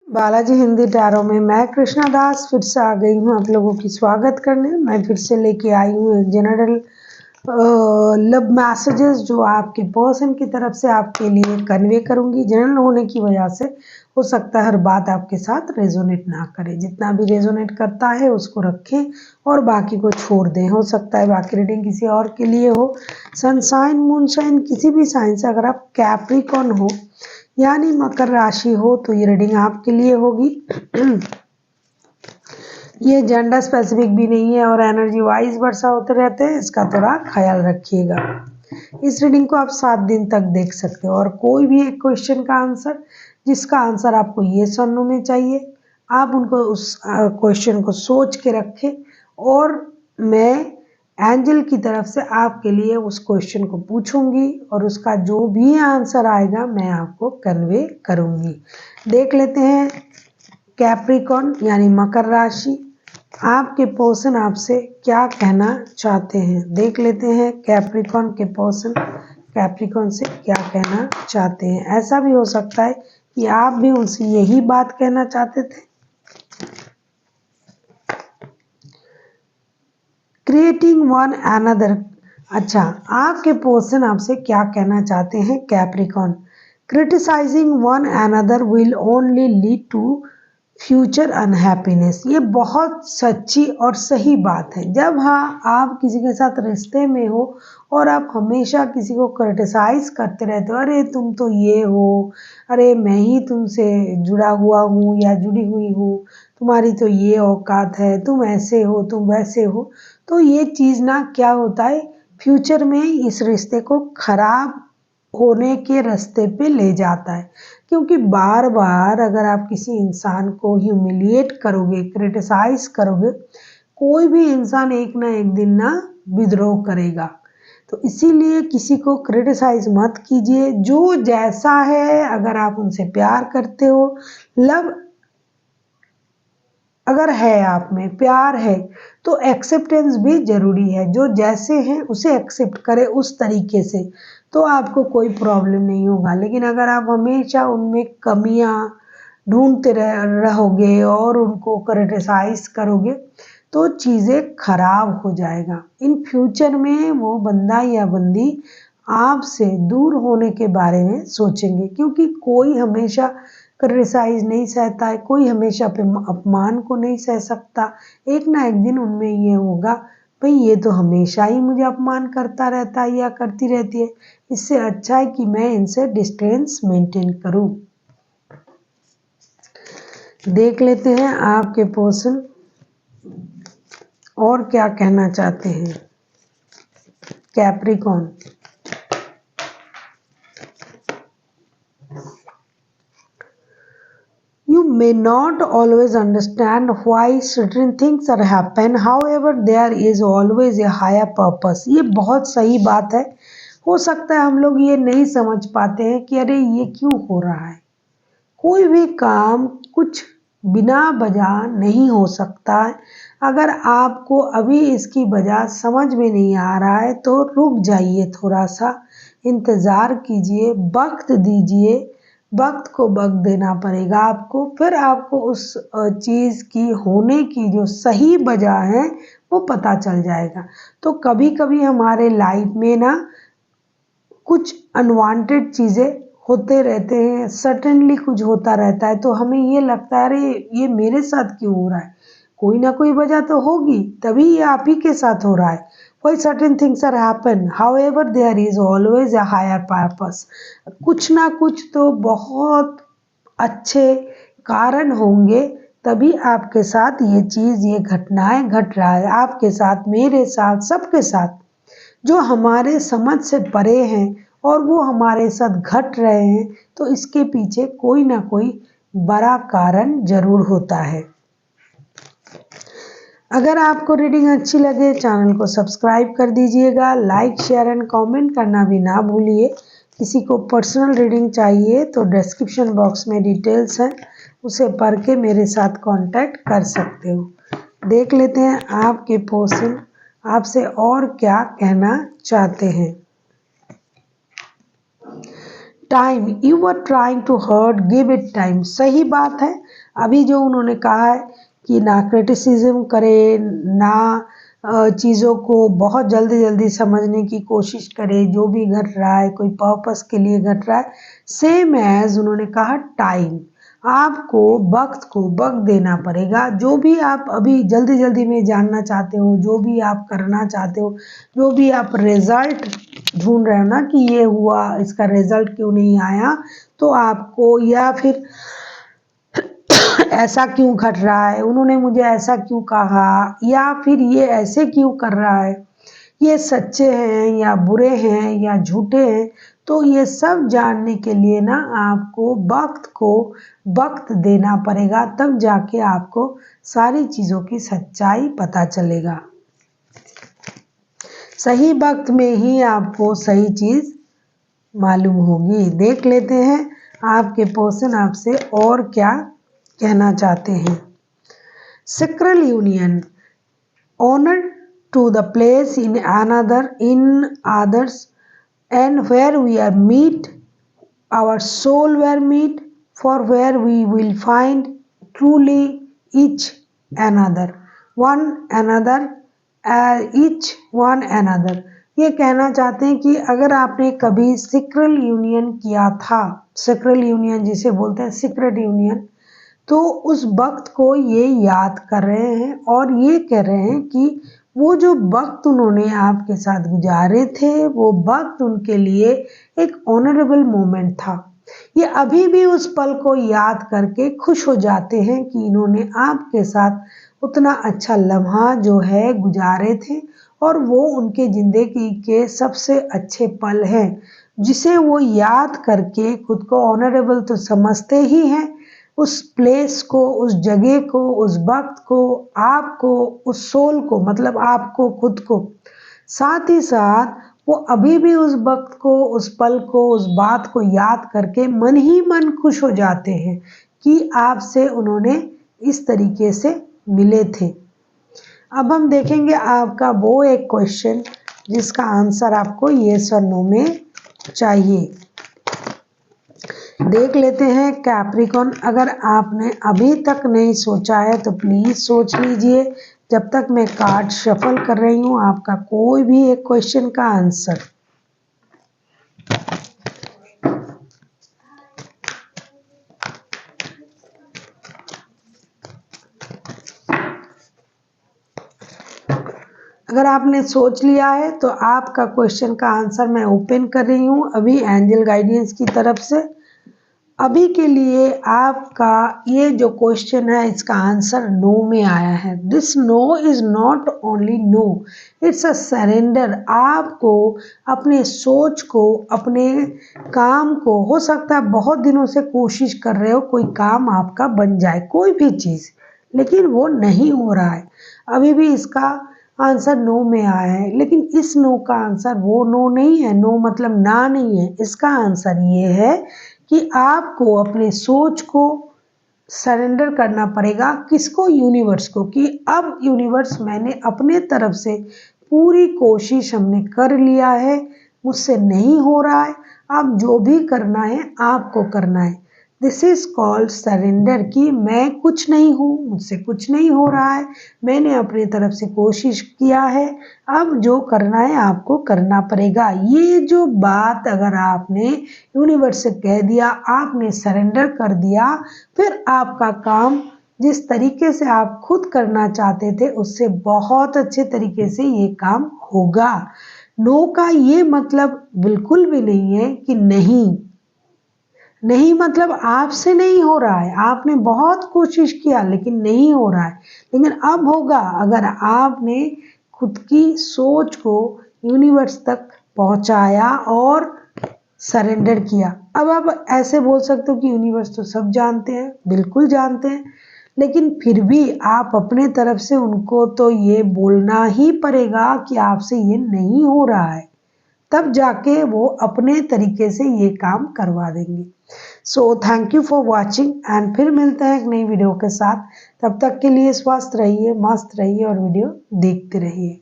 Balaji Hindi tarot में मैं कृष्णा दास फिर से आ गई हूँ आप लोगों की स्वागत करने। मैं फिर से लेके आई हूँ एक जनरल लव मैसेजेस जो आपके पर्सन की तरफ से आपके लिए कन्वे करूँगी। जनरल होने की वजह से हो सकता है हर बात आपके साथ रेजोनेट ना करे, जितना भी रेजोनेट करता है उसको रखें और बाकी को छोड़ दें। हो सकता है बाकी रीडिंग किसी और के लिए हो। सनशाइन मूनशाइन किसी भी साइन से अगर आप कैप्रिकॉर्न हो यानी मकर राशि हो तो ये रीडिंग आपके लिए होगी। ये जेंडर स्पेसिफिक भी नहीं है और एनर्जी वाइज वर्षा होते रहते हैं, इसका थोड़ा ख्याल रखिएगा। इस रीडिंग को आप 7 दिन तक देख सकते हो और कोई भी एक क्वेश्चन का आंसर जिसका आंसर आपको येस और नो में चाहिए, आप उनको उस क्वेश्चन को सोच के रखें और मैं एंजल की तरफ से आपके लिए उस क्वेश्चन को पूछूंगी और उसका जो भी आंसर आएगा मैं आपको कन्वे करूंगी। देख लेते हैं कैप्रिकॉर्न यानी मकर राशि, आपके पर्सन आपसे क्या कहना चाहते हैं। देख लेते हैं कैप्रिकॉर्न के पर्सन कैप्रिकॉर्न से क्या कहना चाहते हैं। ऐसा भी हो सकता है कि आप भी उनसे यही बात कहना चाहते थे। क्रिएटिंग वन अनदर, अच्छा आपके पर्सन आपसे क्या कहना चाहते हैं Capricorn. Criticising one another will only lead to future unhappiness. ये बहुत सच्ची और सही बात है। जब हाँ आप किसी के साथ रिश्ते में हो और आप हमेशा किसी को क्रिटिसाइज करते रहते हो, अरे तुम तो ये हो, अरे मैं ही तुमसे जुड़ा हुआ हूँ या जुड़ी हुई हूँ, तुम्हारी तो ये औकात है, तुम ऐसे हो तुम वैसे हो, तो ये चीज़ ना क्या होता है फ्यूचर में इस रिश्ते को खराब होने के रास्ते पे ले जाता है। क्योंकि बार बार अगर आप किसी इंसान को ह्यूमिलिएट करोगे, क्रिटिसाइज करोगे, कोई भी इंसान एक ना एक दिन ना विद्रोह करेगा। तो इसीलिए किसी को क्रिटिसाइज मत कीजिए। जो जैसा है अगर आप उनसे प्यार करते हो, लव अगर है आप में प्यार है तो एक्सेप्टेंस भी जरूरी है। जो जैसे हैं उसे एक्सेप्ट करें उस तरीके से, तो आपको कोई प्रॉब्लम नहीं होगा। लेकिन अगर आप हमेशा उनमें कमियां ढूंढते रहोगे और उनको क्रिटिसाइज करोगे तो चीज़ें खराब हो जाएगा। इन फ्यूचर में वो बंदा या बंदी आपसे दूर होने के बारे में सोचेंगे, क्योंकि कोई हमेशा क्रिटिसाइज नहीं सहता है, कोई हमेशा अपमान को नहीं सह सकता। एक ना एक दिन उनमें ये होगा, भाई ये तो हमेशा ही मुझे अपमान करता रहता है या करती रहती है, इससे अच्छा है कि मैं इनसे डिस्टेंस मेंटेन करूं। देख लेते हैं आपके पर्सन और क्या कहना चाहते हैं Capricorn. You may not always understand why certain things are happen, however there is always a higher purpose। ये बहुत सही बात है। हो सकता है हम लोग ये नहीं समझ पाते हैं कि अरे ये क्यों हो रहा है। कोई भी काम कुछ बिना वजह नहीं हो सकता है। अगर आपको अभी इसकी वजह समझ में नहीं आ रहा है तो रुक जाइए, थोड़ा सा इंतज़ार कीजिए, वक्त दीजिए। वक्त को वक्त देना पड़ेगा आपको, फिर आपको उस चीज़ की होने की जो सही वजह है वो पता चल जाएगा। तो कभी कभी हमारे लाइफ में ना कुछ अनवांटेड चीज़ें होते रहते हैं, सडनली कुछ होता रहता है, तो हमें ये लगता है अरे ये मेरे साथ क्यों हो रहा है, कोई ना कोई वजह तो होगी तभी ये आप ही के साथ हो रहा है। कोई certain things are happen, however there is always a higher purpose. कुछ ना कुछ तो बहुत अच्छे कारण होंगे, तभी आपके साथ ये चीज़ ये घटनाएं घट रहा है। आपके साथ, मेरे साथ, सबके साथ जो हमारे समझ से परे हैं और वो हमारे साथ घट रहे हैं, तो इसके पीछे कोई ना कोई बड़ा कारण जरूर होता है। अगर आपको रीडिंग अच्छी लगे चैनल को सब्सक्राइब कर दीजिएगा, लाइक शेयर एंड कमेंट करना भी ना भूलिए। किसी को पर्सनल रीडिंग चाहिए तो डिस्क्रिप्शन बॉक्स में डिटेल्स हैं, उसे पढ़ के मेरे साथ कांटेक्ट कर सकते हो। देख लेते हैं आपके पर्सन आपसे और क्या कहना चाहते हैं। Time, you are trying to hurt, give it time. सही बात है। अभी जो उन्होंने कहा है कि ना क्रिटिसिज्म करे, ना चीज़ों को बहुत जल्दी जल्दी समझने की कोशिश करे, जो भी घट रहा है कोई पर्पस के लिए घट रहा है। सेम एज उन्होंने कहा टाइम, आपको वक्त देना पड़ेगा। जो भी आप अभी जल्दी जल्दी में जानना चाहते हो, जो भी आप करना चाहते हो, जो भी आप रिजल्ट ढूंढ रहे हो ना कि ये हुआ, इसका रिजल्ट क्यों नहीं आया, तो आपको, या फिर ऐसा क्यों घट रहा है, उन्होंने मुझे ऐसा क्यों कहा, या फिर ये ऐसे क्यों कर रहा है, ये सच्चे हैं या बुरे हैं या झूठे हैं। तो ये सब जानने के लिए ना आपको वक्त देना पड़ेगा, तब जाके आपको सारी चीज़ों की सच्चाई पता चलेगा। सही वक्त में ही आपको सही चीज़ मालूम होगी। देख लेते हैं आपके पर्सन आपसे और क्या कहना चाहते हैं। Sacral union, honor to the place in others, and where we are meet, our soul were meet, for where we will find truly each another, one another, each one another। ये कहना चाहते हैं कि अगर आपने कभी सेक्रल यूनियन किया था, सेक्रल यूनियन जिसे बोलते हैं सीक्रेट यूनियन, तो उस वक्त को ये याद कर रहे हैं और ये कह रहे हैं कि वो जो वक्त उन्होंने आपके साथ गुजारे थे, वो वक्त उनके लिए एक ऑनरेबल मोमेंट था। ये अभी भी उस पल को याद करके खुश हो जाते हैं कि इन्होंने आपके साथ उतना अच्छा लम्हा जो है गुजारे थे, और वो उनके ज़िंदगी के सबसे अच्छे पल हैं, जिसे वो याद करके खुद को ऑनरेबल तो समझते ही हैं। उस प्लेस को, उस जगह को, उस वक्त को, आपको, उस सोल को, मतलब आपको खुद को, साथ ही साथ वो अभी भी उस वक्त को, उस पल को, उस बात को याद करके मन ही मन खुश हो जाते हैं कि आपसे उन्होंने इस तरीके से मिले थे। अब हम देखेंगे आपका वो एक क्वेश्चन जिसका आंसर आपको येस और नो में चाहिए। देख लेते हैं कैप्रिकॉन, अगर आपने अभी तक नहीं सोचा है तो प्लीज़ सोच लीजिए जब तक मैं कार्ड शफल कर रही हूँ आपका कोई भी एक क्वेश्चन का आंसर। अगर आपने सोच लिया है तो आपका क्वेश्चन का आंसर मैं ओपन कर रही हूँ अभी एंजल गाइडेंस की तरफ से। अभी के लिए आपका ये जो क्वेश्चन है इसका आंसर नो में आया है। This no is not only no, it's a surrender. आपको अपने सोच को, अपने काम को, हो सकता है बहुत दिनों से कोशिश कर रहे हो कोई काम आपका बन जाए, कोई भी चीज़, लेकिन वो नहीं हो रहा है। अभी भी इसका आंसर नो में आया है, लेकिन इस नो का आंसर वो नो नहीं है। नो मतलब ना नहीं है। इसका आंसर ये है कि आपको अपने सोच को सरेंडर करना पड़ेगा। किसको? यूनिवर्स को। कि अब यूनिवर्स, मैंने अपने तरफ से पूरी कोशिश हमने कर लिया है, मुझसे नहीं हो रहा है, अब जो भी करना है आपको करना है। दिस इज़ कॉल्ड सरेंडर, कि मैं कुछ नहीं हूँ, मुझसे कुछ नहीं हो रहा है, मैंने अपनी तरफ से कोशिश किया है, अब जो करना है आपको करना पड़ेगा। ये जो बात अगर आपने यूनिवर्स से कह दिया, आपने सरेंडर कर दिया, फिर आपका काम जिस तरीके से आप खुद करना चाहते थे उससे बहुत अच्छे तरीके से ये काम होगा। नो का ये मतलब बिल्कुल भी नहीं है कि नहीं, नहीं मतलब आपसे नहीं हो रहा है, आपने बहुत कोशिश किया लेकिन नहीं हो रहा है, लेकिन अब होगा अगर आपने खुद की सोच को यूनिवर्स तक पहुंचाया और सरेंडर किया। अब आप ऐसे बोल सकते हो कि यूनिवर्स तो सब जानते हैं, बिल्कुल जानते हैं, लेकिन फिर भी आप अपने तरफ से उनको तो ये बोलना ही पड़ेगा कि आपसे ये नहीं हो रहा है, तब जाके वो अपने तरीके से ये काम करवा देंगे। So thank you for watching, and फिर मिलते हैं एक नई वीडियो के साथ। तब तक के लिए स्वस्थ रहिए, मस्त रहिए और वीडियो देखते रहिए।